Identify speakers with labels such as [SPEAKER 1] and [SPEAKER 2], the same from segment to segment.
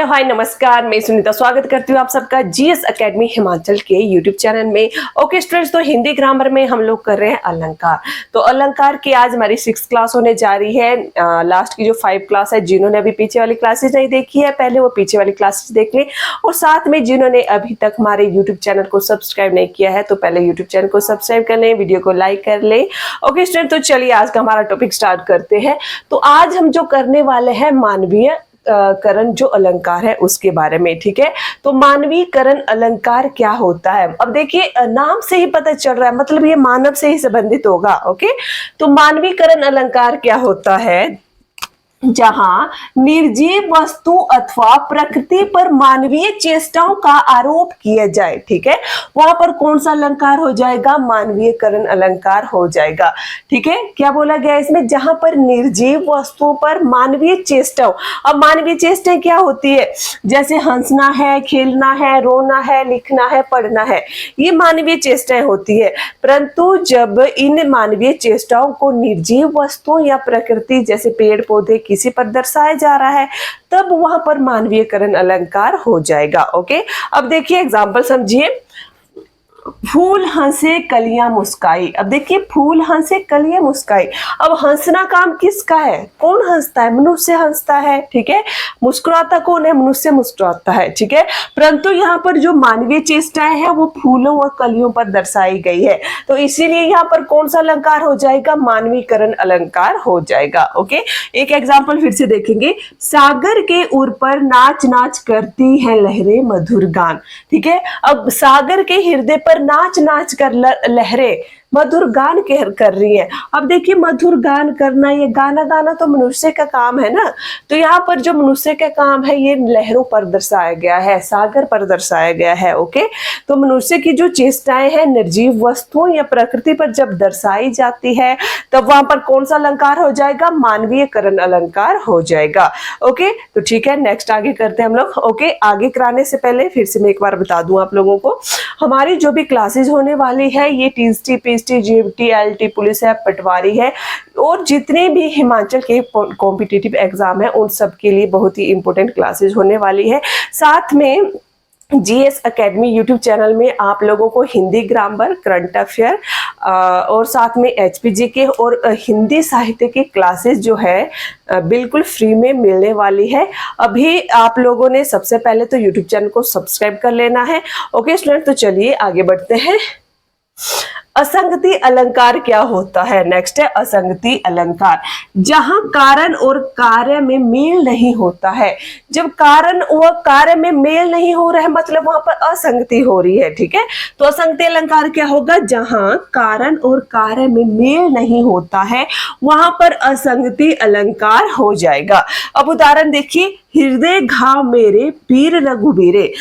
[SPEAKER 1] Hello hi नमस्कार, मैं सुनीता स्वागत करती हूँ आप सबका जीएस एकेडमी हिमाचल के यूट्यूब चैनल में। ओके स्टूडेंट्स, तो हिंदी ग्रामर में हम लोग कर रहे हैं अलंकार। तो अलंकार की आज हमारी 6th क्लास होने जा रही है। लास्ट की जो 5 क्लास है, जिन्होंने अभी पीछे वाली क्लासेज नहीं देखी है पहले वो पीछे वाली क्लासेज देख लें, और साथ में जिन्होंने अभी तक हमारे यूट्यूब चैनल को सब्सक्राइब नहीं किया है तो पहले यूट्यूब चैनल को सब्सक्राइब कर लें, वीडियो को लाइक कर लें। ओके स्टूडेंट, तो चलिए आज का हमारा टॉपिक स्टार्ट करते हैं। तो आज हम जो करने वाले हैं मानवीय करण जो अलंकार है उसके बारे में। ठीक है, तो मानवीकरण अलंकार क्या होता है? अब देखिए नाम से ही पता चल रहा है, मतलब ये मानव से ही संबंधित होगा। ओके, तो मानवीकरण अलंकार क्या होता है? जहां निर्जीव वस्तु अथवा प्रकृति पर मानवीय चेष्टाओं का आरोप किया जाए, ठीक है, वहां पर कौन सा अलंकार हो जाएगा? मानवीयकरण अलंकार हो जाएगा। ठीक है, क्या बोला गया इसमें? जहां पर निर्जीव वस्तुओं पर मानवीय चेष्टाओं। अब मानवीय चेष्टाएं क्या होती है? जैसे हंसना है, खेलना है, रोना है, लिखना है, पढ़ना है, ये मानवीय चेष्टाएं होती है। परंतु जब इन मानवीय चेष्टाओं को निर्जीव वस्तुओं या प्रकृति जैसे पेड़ पौधे किसी पर दर्शाया जा रहा है तब वहां पर मानवीयकरण अलंकार हो जाएगा। ओके, अब देखिए एग्जांपल समझिए। फूल हंसे कलियां मुस्काई। अब देखिए फूल हंसे कलियां मुस्काई। अब हंसना काम किसका है? कौन हंसता है? मनुष्य हंसता है। ठीक है, मुस्कुराता कौन है? मनुष्य मुस्कुराता है। ठीक है, परंतु यहाँ पर जो मानवीय चेष्टाएं हैं वो फूलों और कलियों पर दर्शाई गई है, तो इसीलिए यहाँ पर कौन सा अलंकार हो जाएगा? मानवीकरण अलंकार हो जाएगा। ओके, एक एग्जाम्पल फिर से देखेंगे। सागर के उर पर नाच नाच करती है लहरें मधुर गान। ठीक है, अब सागर के हृदय पर नाच नाच कर लहरें मधुर गान कर रही है। अब देखिए मधुर गान करना, ये गाना गाना तो मनुष्य का काम है ना, तो यहाँ पर जो मनुष्य का काम है ये लहरों पर दर्शाया गया है, सागर पर दर्शाया गया है। ओके, तो मनुष्य की जो चेष्टाएं हैं निर्जीव वस्तुओं या प्रकृति पर जब दर्शाई जाती है तब वहां पर कौन सा अलंकार हो जाएगा? मानवीयकरण अलंकार हो जाएगा। ओके, तो ठीक है, नेक्स्ट आगे करते हैं हम लोग। ओके, आगे कराने से पहले फिर से मैं एक बार बता दूं आप लोगों को, हमारी जो भी क्लासेज होने वाली है ये TST, PST, GAT, LT, police है, पटवारी है, और जितने भी हिमाचल के कॉम्पिटिटिव एग्जाम है उन सब के लिए बहुत ही इंपॉर्टेंट क्लासेज होने वाली है। साथ में जीएस एकेडमी यूट्यूब चैनल में आप लोगों को हिंदी ग्रामर, करंट अफेयर और साथ में एचपीजी के और हिंदी साहित्य की क्लासेस जो है बिल्कुल फ्री में मिलने वाली है। अभी आप लोगों ने सबसे पहले तो यूट्यूब चैनल को सब्सक्राइब कर लेना है। ओके स्टूडेंट, तो चलिए आगे बढ़ते हैं। असंगति अलंकार क्या होता है? नेक्स्ट है असंगति अलंकार, जहां कारण और कार्य में मेल नहीं होता है। जब कारण और कार्य में मेल नहीं हो रहा है मतलब वहां पर असंगति हो रही है। ठीक है, तो असंगति अलंकार क्या होगा? जहां कारण और कार्य में मेल नहीं होता है वहां पर असंगति अलंकार हो जाएगा। अब उदाहरण देखिए, हृदय घाव मेरे पीर रघुबीरे।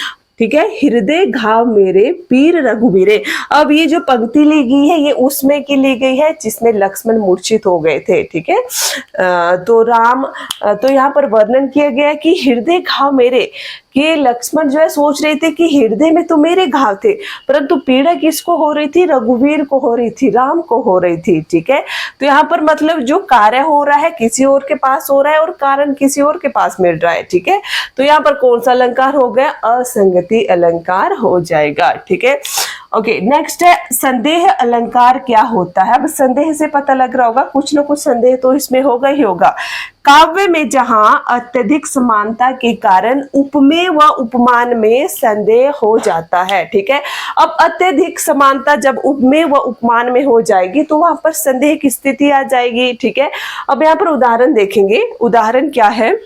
[SPEAKER 1] ठीक है, हृदय घाव मेरे पीर रघुबीरे। अब ये जो पंक्ति ली गई है ये उसमें की ली गई है जिसमें लक्ष्मण मूर्छित हो गए थे। ठीक है, तो यहाँ पर वर्णन किया गया है कि हृदय घाव मेरे, कि लक्ष्मण जो है सोच रहे थे कि हृदय में तो मेरे घाव थे, परंतु पीड़ा किसको हो रही थी? रघुवीर को हो रही थी, राम को हो रही थी। ठीक है, तो यहाँ पर मतलब जो कार्य हो रहा है किसी और के पास हो रहा है और कारण किसी और के पास मिल रहा है। ठीक है, तो यहाँ पर कौन सा अलंकार हो गया? असंगति अलंकार हो जाएगा। ठीक है, ओके, नेक्स्ट है संदेह अलंकार क्या होता है? अब संदेह से पता लग रहा होगा कुछ ना कुछ संदेह तो इसमें होगा ही होगा। काव्य में जहां अत्यधिक समानता के कारण उपमेय व उपमान में संदेह हो जाता है। ठीक है, अब अत्यधिक समानता जब उपमेय व उपमान में हो जाएगी तो वहां पर संदेह की स्थिति आ जाएगी। ठीक है, अब यहाँ पर उदाहरण देखेंगे। उदाहरण क्या है?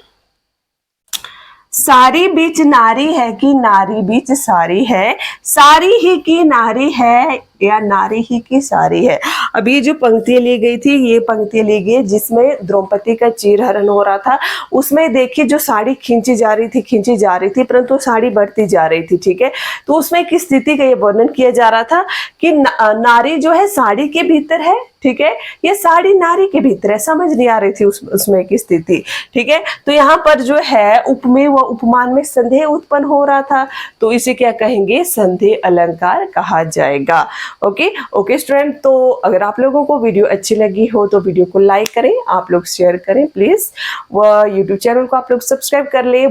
[SPEAKER 1] सारी बीच नारी है कि नारी बीच सारी है, सारी ही की नारी है या नारी ही की सारी है। अब ये जो पंक्तियां ली गई थी ये पंक्तियां ली गई जिसमें द्रौपदी का चीरहरण हो रहा था। उसमें देखिए जो साड़ी खींची जा रही थी परंतु साड़ी बढ़ती जा रही थी। ठीक है, तो उसमें एक स्थिति का ये वर्णन किया जा रहा था कि नारी जो है साड़ी के भीतर है। ठीक है, ये साड़ी नारी के भीतर है, समझ नहीं आ रही थी उसमें की स्थिति। ठीक है, तो यहाँ पर जो है उपमेय व उपमान में संदेह उत्पन्न हो रहा था, तो इसे क्या कहेंगे? संदेह अलंकार कहा जाएगा। ओके स्टूडेंट, तो अगर आप लोगों को वीडियो अच्छी लगी हो तो वीडियो को लाइक करें, आप लोग शेयर करें प्लीज, व यूट्यूब चैनल को आप लोग सब्सक्राइब कर ले।